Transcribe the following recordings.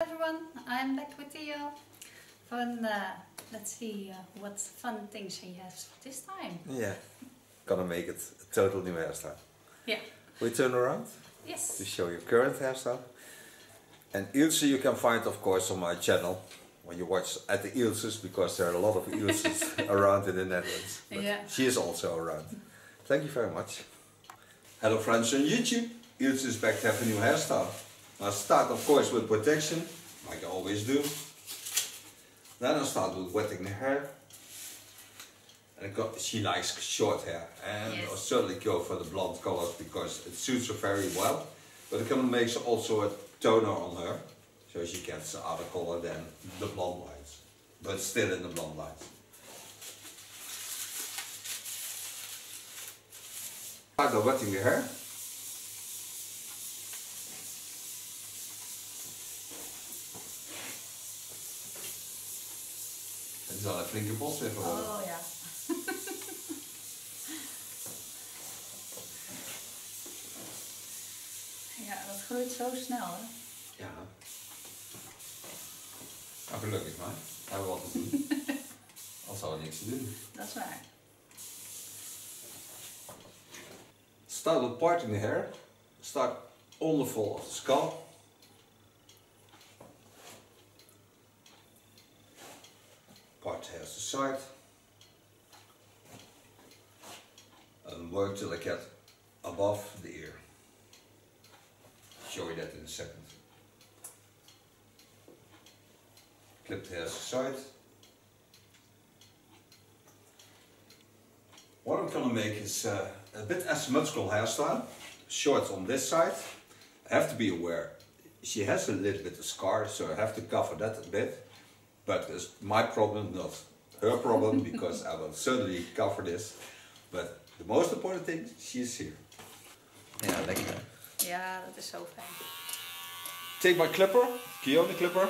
Everyone, I'm back with Theo. Let's see what fun things he has this time. Yeah, gonna make it a total new hairstyle. Yeah. We turn around Yes. to show you current hairstyle. And ILSE you can find of course on my channel when you watch at the ILSE's, because there are a lot of ILSE's around in the Netherlands. But yeah. She is also around. Thank you very much. Hello friends on YouTube. ILSE is back to have a new hairstyle. I'll start of course with protection, like I always do. Then I'll start with wetting the hair. And she likes short hair, and yes. I'll certainly go for the blonde colors because it suits her very well. But it can make also a toner on her, so she gets other color than the blonde lines, but still in the blonde lines. Start by wetting the hair. Het is al een flinke bos weer geworden. Oh ja. Ja, dat groeit zo snel hè? Ja. Nou, gelukkig maar. We hebben wat te doen. Anders hadden we niks te doen. Dat is waar. Start with parting the hair. Start on the fall of the scalp. Part the hairs to the side. And work till I get above the ear. Show you that in a second. Clip the hairs to the side. What I'm gonna make is a bit asymmetrical hairstyle. Short on this side. I have to be aware, she has a little bit of scar, so I have to cover that a bit. But it's my problem, not her problem, because I will certainly cover this. But the most important thing, she is here. Ja, lekker. Ja, dat is zo fijn. Take my clipper, Kiona clipper.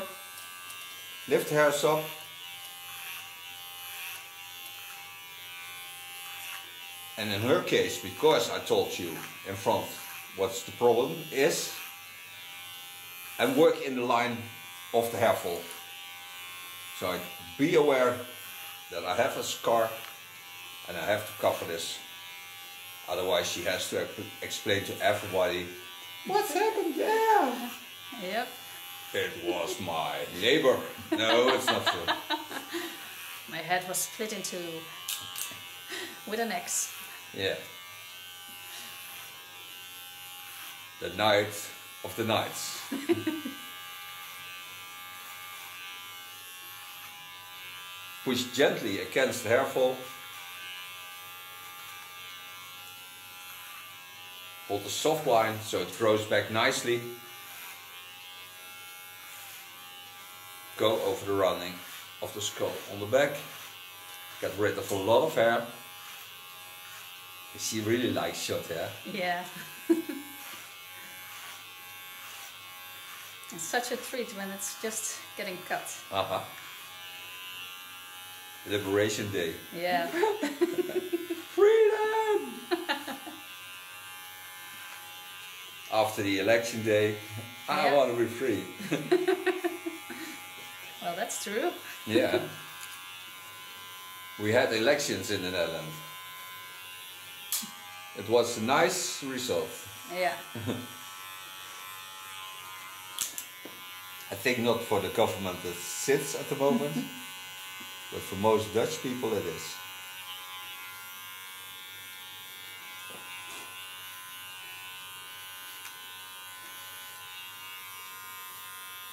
Lift the hairs up. And in her case, because I told you in front what's the problem is, and work in the line of the hair fall. So be aware that I have a scar and I have to cover this. Otherwise she has to explain to everybody, what's happened there? Yep. It was my neighbor. No, it's not true. My head was split in two with an axe. Yeah. The night of the nights. Push gently against the hair fall. Hold the soft line so it grows back nicely. Go over the rounding of the skull on the back. Get rid of a lot of hair. She really likes short hair. Yeah. It's such a treat when it's just getting cut. Uh-huh. Liberation Day. Yeah. Freedom! After the election day, I want to be free. Well, that's true. Yeah. We had elections in the Netherlands. It was a nice result. Yeah. I think not for the government that sits at the moment, but for most Dutch people it is.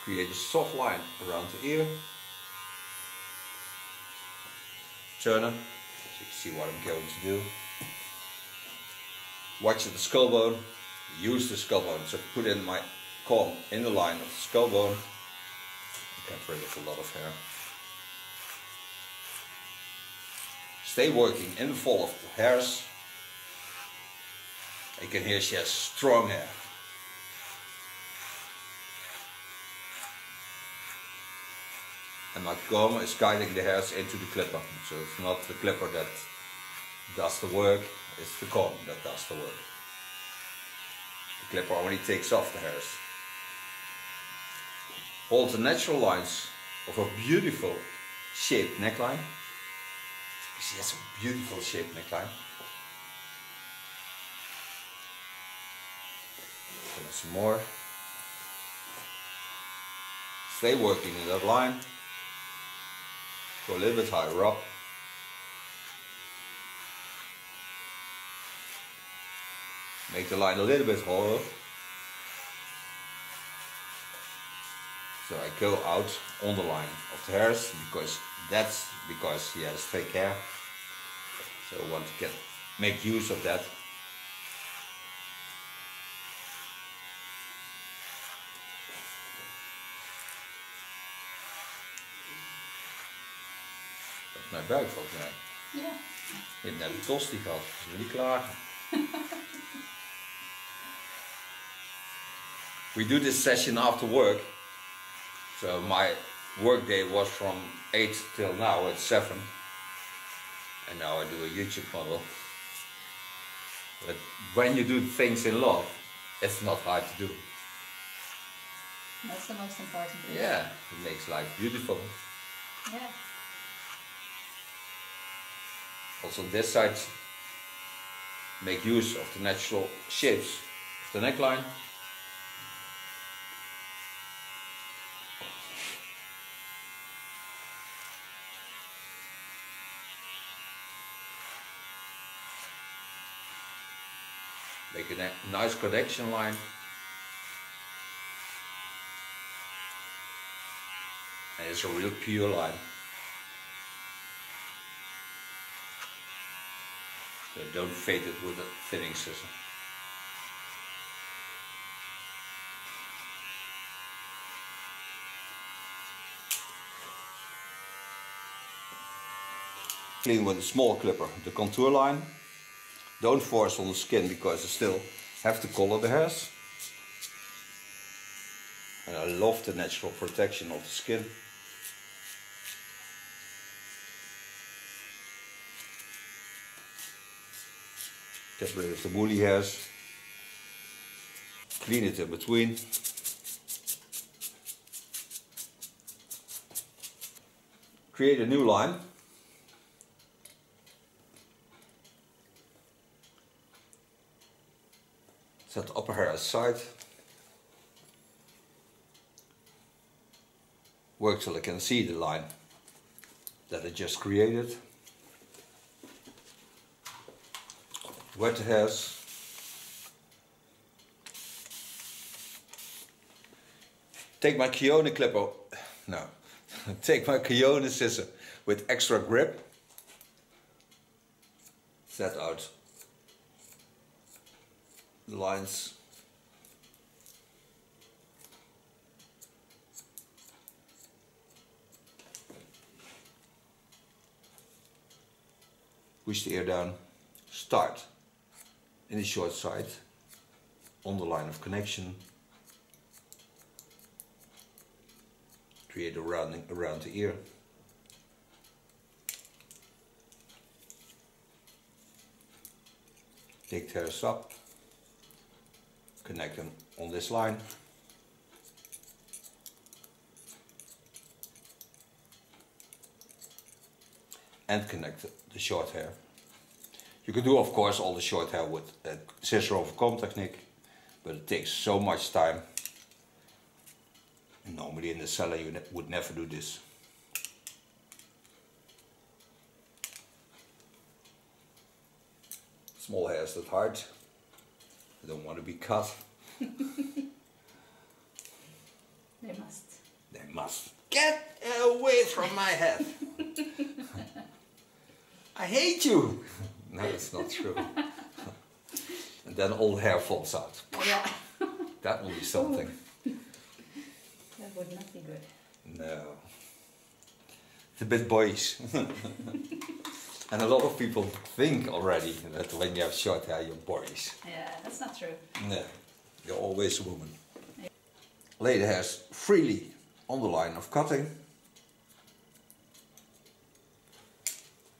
Create a soft line around the ear. Turn it, so you can see what I'm going to do. Watch the skull bone, use the skull bone, so put in my comb in the line of the skull bone. Get rid of a lot of hair. Stay working in the fall of the hairs. You can hear she has strong hair. And my comb is guiding the hairs into the clipper, so it's not the clipper that does the work, it's the comb that does the work. The clipper only takes off the hairs. hold the natural lines of a beautiful shaped neckline. You see, that's a beautiful shaped neckline. Some more. Stay working in that line. Go a little bit higher up. Make the line a little bit hollow. So I go out on the line of the hairs because that's because he has fake hair. So I want to make use of that. Mijn buik volgens mij. Ja. Je hebt net een tosti gehad, dus wil niet klagen. We do this session after work. So my work day was from 8 till now at 7. And now I do a YouTube model. But when you do things in love, it's not hard to do. That's the most important thing. Yeah, it makes life beautiful. Yeah. Also this side, make use of the natural shapes of the neckline. Make a nice connection line. And it's a real pure line. So don't fade it with a thinning scissor. Clean with a small clipper the contour line. Don't force on the skin because you still have to color the hairs. And I love the natural protection of the skin. Get rid of the woolly hairs. Clean it in between. Create a new line. Set the upper hair aside. Work till I can see the line that I just created. Wet the hairs. Take my Kione clipper. No. Take my Kione scissor with extra grip. Set out the lines. Push the ear down. Start in the short side on the line of connection. Create a rounding around the ear. Take the hairs up. Connect them on this line. And connect the short hair. You can do, of course, all the short hair with a scissor over comb technique, but it takes so much time. And normally in the salon you would never do this. Small hairs that hard. I don't want to be cut. They must. They must. Get away from my head. I hate you. No, it's not true. And then all the hair falls out. Yeah. That will be something. That would not be good. No. It's a bit boyish. And a lot of people think already that when you have short hair you're boyish. Yeah, that's not true. No, you're always a woman. Yeah. Lay the hairs freely on the line of cutting.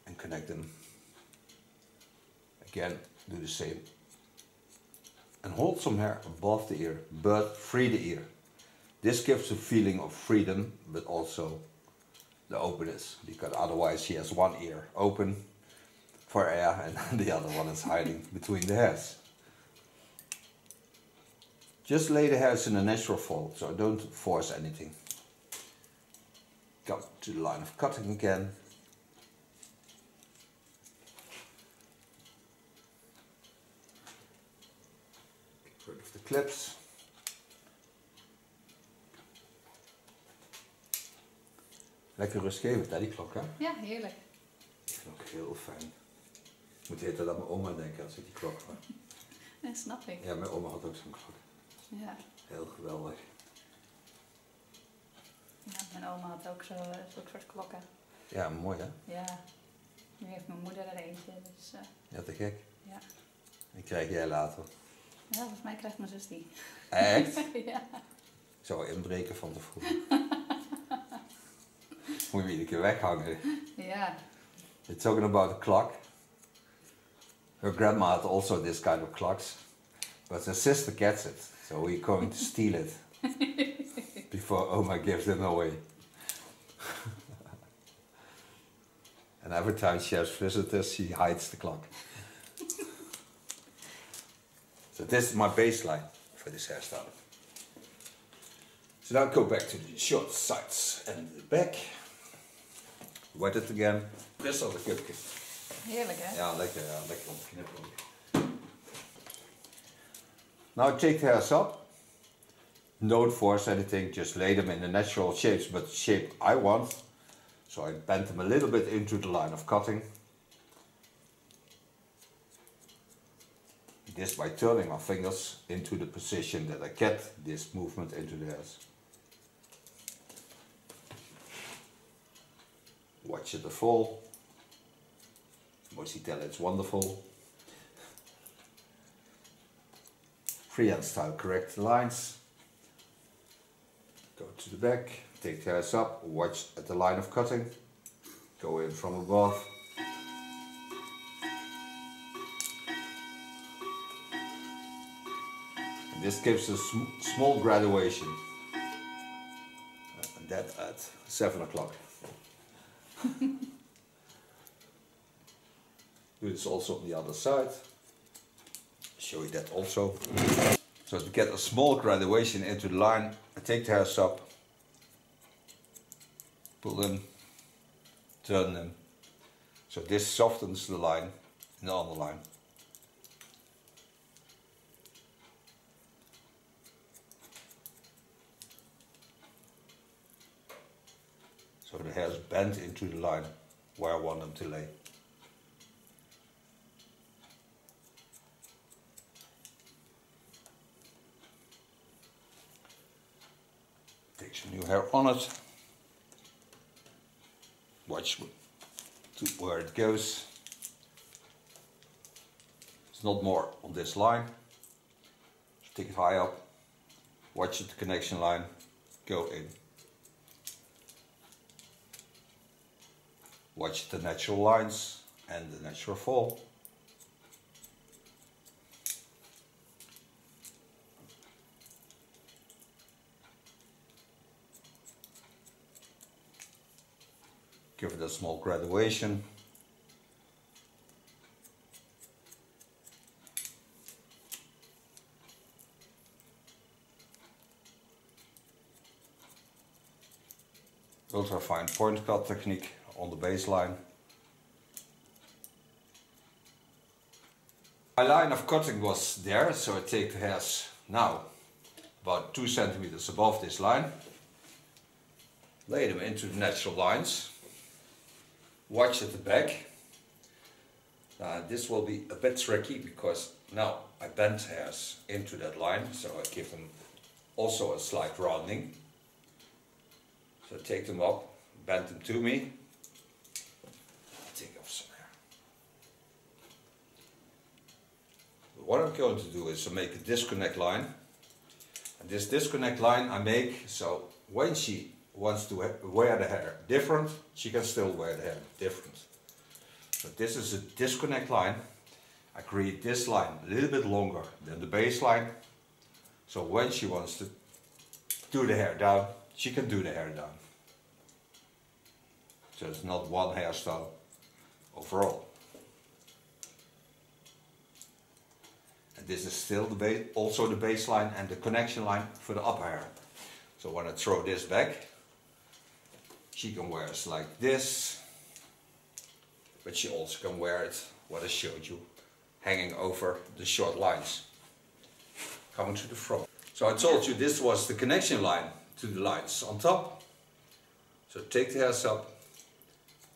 And connect them. Again, do the same. And hold some hair above the ear, but free the ear. This gives a feeling of freedom, but also the openness, because otherwise she has one ear open for air and the other one is hiding between the hairs. Just lay the hairs in a natural fold, so don't force anything. Go to the line of cutting again. Get rid of the clips. Lekker rustgevend hè, die klok hè? Ja, heerlijk. Ik vind het ook heel fijn. Ik moet de hele tijd aan mijn oma denken als ik die klok hoor. Dat snap ik. Ja, mijn oma had ook zo'n klok. Ja. Heel geweldig. Ja, mijn oma had ook zo'n soort klokken. Ja, mooi hè? Ja. Nu heeft mijn moeder er eentje, dus... Ja, te gek. Ja. Die krijg jij later. Ja, volgens mij krijgt mijn zus die. Echt? Ja. Ik zou inbreken van tevoren. Moet je iedere keer weghangen. Ja. You're talking about a clock. Her grandma had also this kind of clocks, but her sister gets it, so we're going to steal it before Oma gives them away. And every time she has visitors, she hides the clock. So this is my baseline for this hairstyle. So now go back to the short sides and the back. Wet it again. Best wel een kipje. Heerlijk hè? Ja, lekker ontknippen. Now take the hairs up. Don't force anything, just lay them in the natural shapes, but the shape I want. So I bend them a little bit into the line of cutting. This by turning my fingers into the position that I get this movement into the hairs. Watch it fall. Mostly tell it's wonderful. Freehand style, correct the lines. Go to the back, take the hairs up, watch at the line of cutting. Go in from above. And this gives a small graduation. And that at 7 o'clock. Do this also on the other side. Show you that also. So to get a small graduation into the line, I take the hairs up, pull them, turn them. So this softens the line in the underline. So the hairs bend into the line where I want them to lay. Take some new hair on it. Watch where it goes. It's not more on this line. So take it high up. Watch the connection line. Go in. Watch the natural lines and the natural fall. Give it a small graduation. Ultra fine point cut technique on the baseline. My line of cutting was there, so I take the hairs now about 2 centimeters above this line. Lay them into the natural lines. Watch at the back. This will be a bit tricky because now I bend hairs into that line, so I give them also a slight rounding. So take them up, bend them to me. Take off some hair. What I'm going to do is to make a disconnect line. And this disconnect line I make so when she wants to wear the hair different, she can still wear the hair different. So this is a disconnect line. I create this line a little bit longer than the baseline. So when she wants to do the hair down, she can do the hair down. So it's not one hairstyle overall. And this is still the base, also the baseline and the connection line for the upper hair. So when I throw this back, she can wear it like this, but she also can wear it, what I showed you, hanging over the short lines, coming to the front. So I told you this was the connection line to the lines on top. So take the hairs up,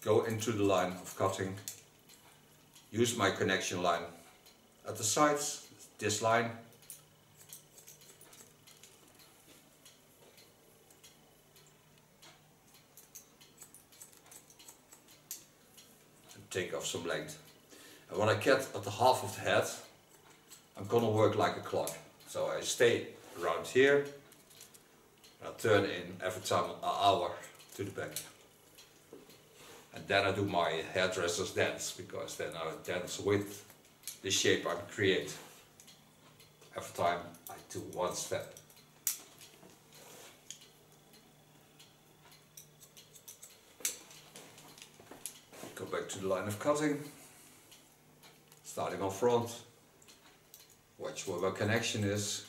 go into the line of cutting, use my connection line at the sides, this line, and take off some length. And when I get at the half of the head, I'm gonna work like a clock. So I stay around here, and I turn in every time an hour to the back. And then I do my hairdressers dance, because then I dance with the shape I create. Every time I do one step. Go back to the line of cutting, starting on front. Watch where my connection is.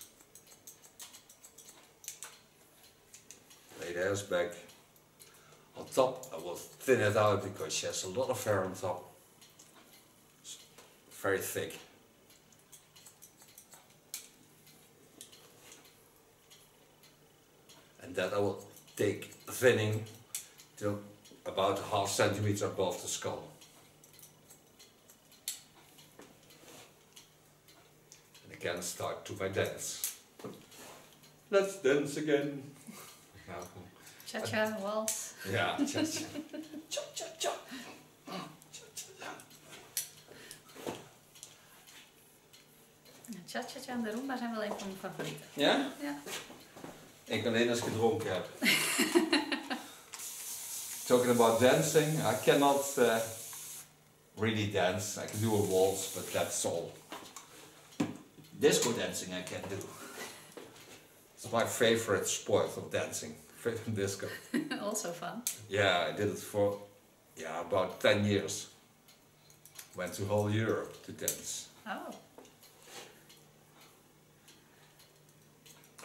Lay the hairs back. On top I will thin it out because she has a lot of hair on top. It's very thick. And then I will take thinning till about a half centimeter above the skull. And again start to my dance. Let's dance again. Cha-cha, waltz. Ja, cha-cha. Cha-cha-cha. Cha-cha-cha en de Roomba zijn wel een van mijn favorieten. Ja? Ja. Ik alleen als ik gedronken heb. Talking about dancing, I cannot really dance. I can do a waltz, but that's all. Disco dancing I can do. It's my favorite sport of dancing. Favorite disco. Also fun. Yeah, I did it for about 10 years. Went to whole Europe to dance. Oh.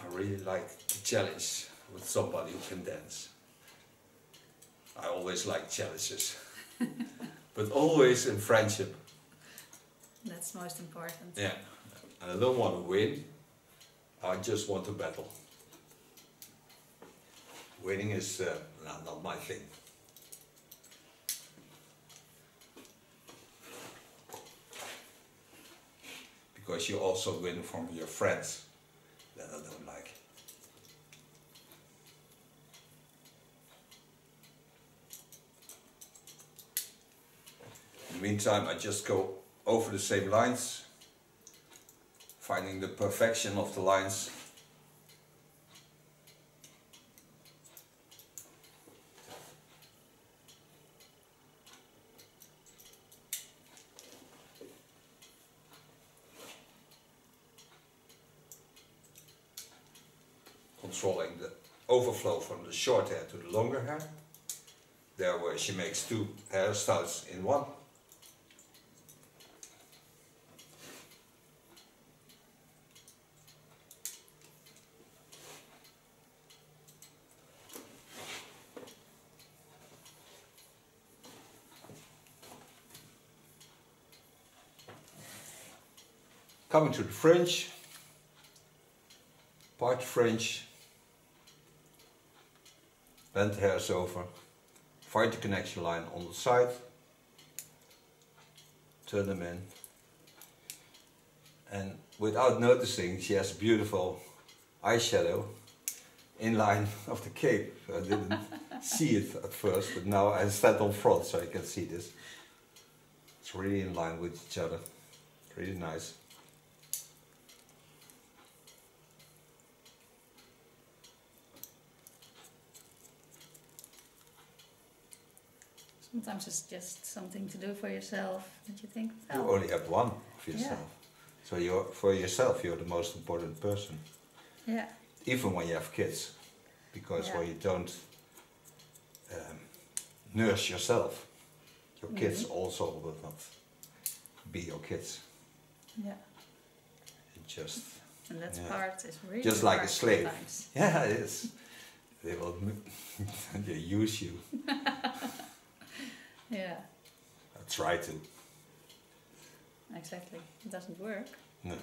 I really like the challenge with somebody who can dance. I always like challenges. But always in friendship. That's most important. Yeah. And I don't want to win. I just want to battle. Winning is not my thing. Because you also win from your friends that I don't like. In the meantime, I just go over the same lines, finding the perfection of the lines. Controlling the overflow from the short hair to the longer hair. There where she makes two hairstyles in one. Coming to the fringe, part fringe, bend the hairs over, find the connection line on the side, turn them in, and without noticing she has a beautiful eyeshadow in line of the cape. I didn't see it at first, but now I stand on front so I can see this. It's really in line with each other, really nice. Sometimes it's just something to do for yourself that you think, You oh, only have one of yourself. Yeah. So for yourself you're the most important person. Yeah. Even when you have kids. because well, you don't nurse yourself. Your kids also will not be your kids. Yeah. It just. And that part is really just like a slave. sometimes. Yeah, it is. They will they use you. Yeah. I try to. Exactly. It doesn't work. No.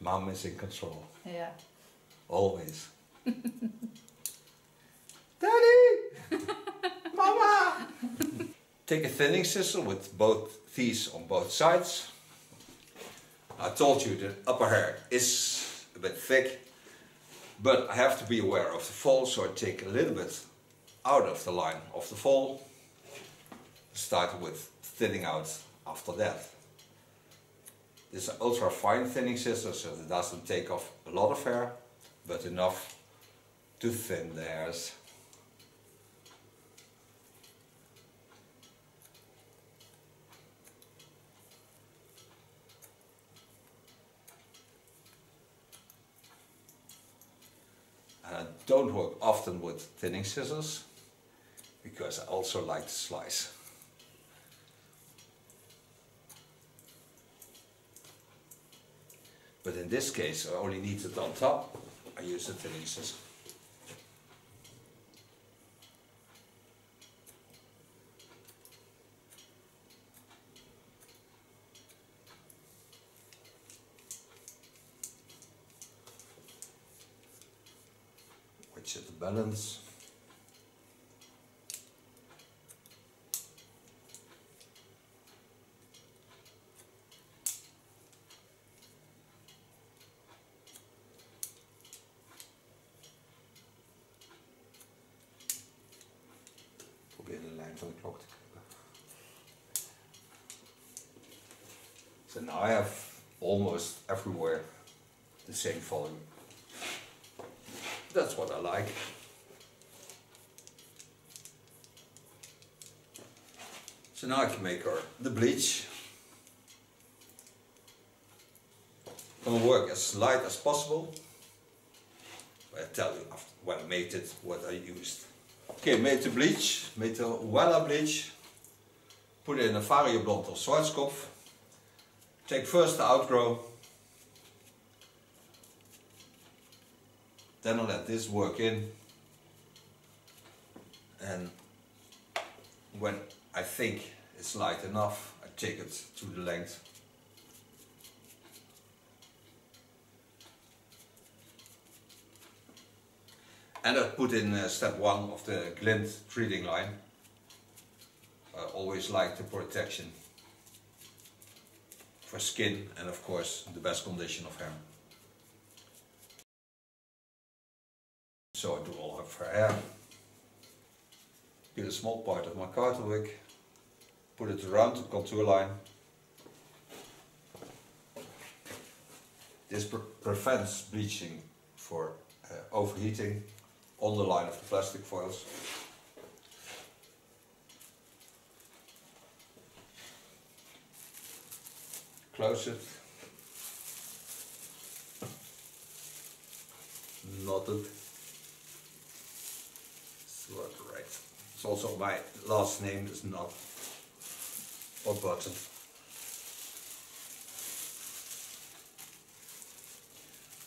Mom is in control. Yeah. Always. Daddy! Mama! Take a thinning scissor with both these on both sides. I told you the upper hair is a bit thick, but I have to be aware of the fall, so I take a little bit out of the line of the fall. Start with thinning out after that. This is ultra fine thinning scissors, so it doesn't take off a lot of hair, but enough to thin the hairs. And I don't work often with thinning scissors, because I also like to slice. But in this case, I only need it on top. I use the thinning scissor. Which is the balance. Probeer de lijn van de klok te krijgen. So now I have almost everywhere the same volume. That's what I like. So now I can make the bleach. I'm gonna work as light as possible. I tell you after, when I made it what I used. Okay, made the bleach, made the Wella bleach. Put it in a Vario blond or Schwarzkopf. Take first the outgrow. Then I let this work in, and when I think it's light enough, I take it to the length. And I put in step 1 of the glint treating line. I always like the protection for skin and of course the best condition of hair. So I do all of her hair. Get a small part of my cartel wig, put it around the contour line. This prevents bleaching for overheating on the line of the plastic foils. Close it. Knot it. Right. It's also my last name is not or button.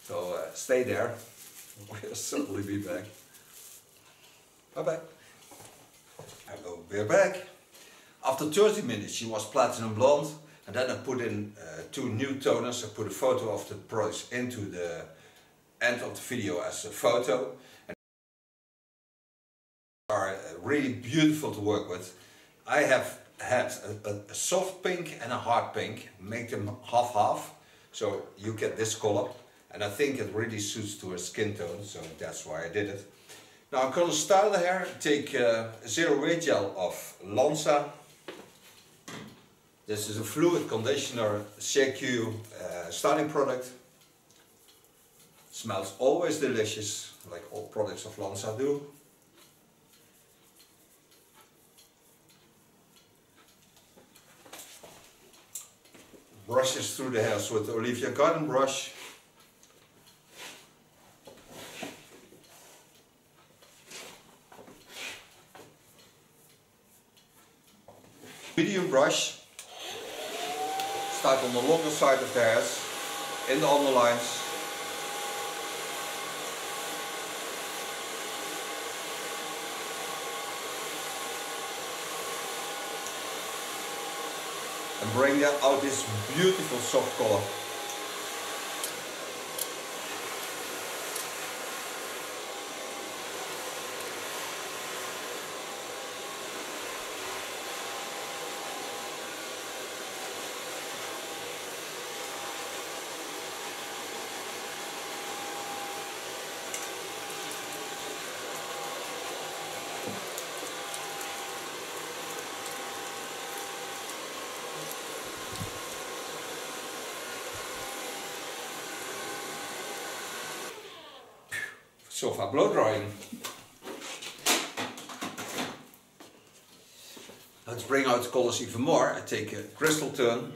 So stay there. We'll certainly be back. Bye bye. Hello, we're back. After 30 minutes she was platinum blonde, and then I put in 2 new toners. I put a photo of the products into the end of the video as a photo. Are really beautiful to work with. I have had a soft pink and a hard pink, make them half-half, so you get this color, and I think it really suits to her skin tone, so that's why I did it. Now I'm going to style the hair. Take zero weight gel of Lanza. This is a fluid conditioner CQ styling product. Smells always delicious, like all products of Lanza do. Brushes through the hairs with the Olivia Garden brush. Medium brush. Start on the longer side of the hairs, in the underlines. And bring out this beautiful soft color. So far blow drying. Let's bring out the colors even more. I take a crystal turn,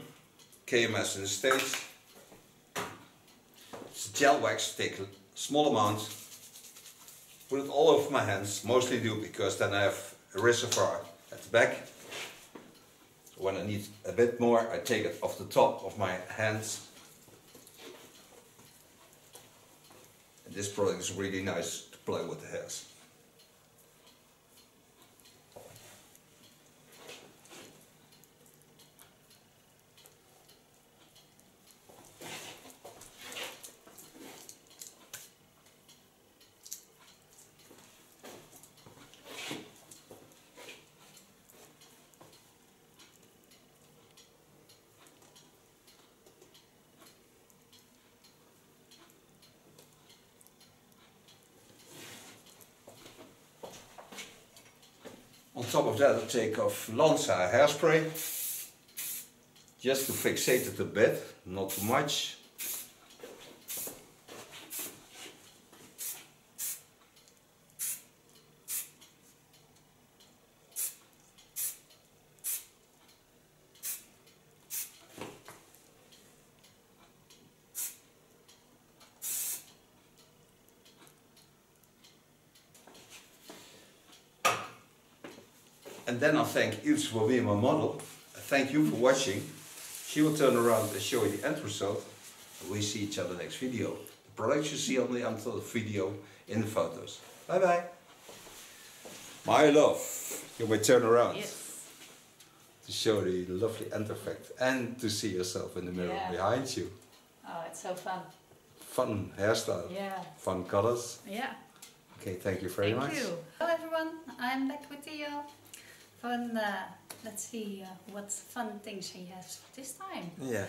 KMS in the States. It's a gel wax, take a small amount, put it all over my hands, mostly do because then I have a reservoir at the back. So when I need a bit more, I take it off the top of my hands. This product is really nice to play with the hairs. On top of that I take off ILSE hairspray, just to fixate it a bit, not too much. And then I thank ILSE for being my model. Thank you for watching. She will turn around and show you the end result. And we see each other next video. The products you see on the end of the video in the photos. Bye bye. My love, you may turn around. Yes. To show the lovely end effect and to see yourself in the mirror behind you. Oh, it's so fun. Fun hairstyle. Yeah. Fun colors. Yeah. Okay, thank you very much. Thank you. Hello everyone, I'm back with Theo. Let's see what fun things he has for this time. Yeah,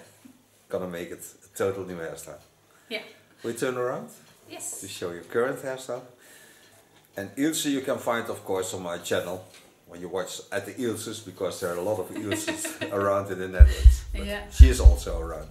gonna make it a total new hairstyle. Yeah. We turn around Yes. to show you current hairstyle. And ILSE you can find of course on my channel when you watch at the ILSEs, because there are a lot of ILSEs around in the Netherlands. But yeah. she is also around.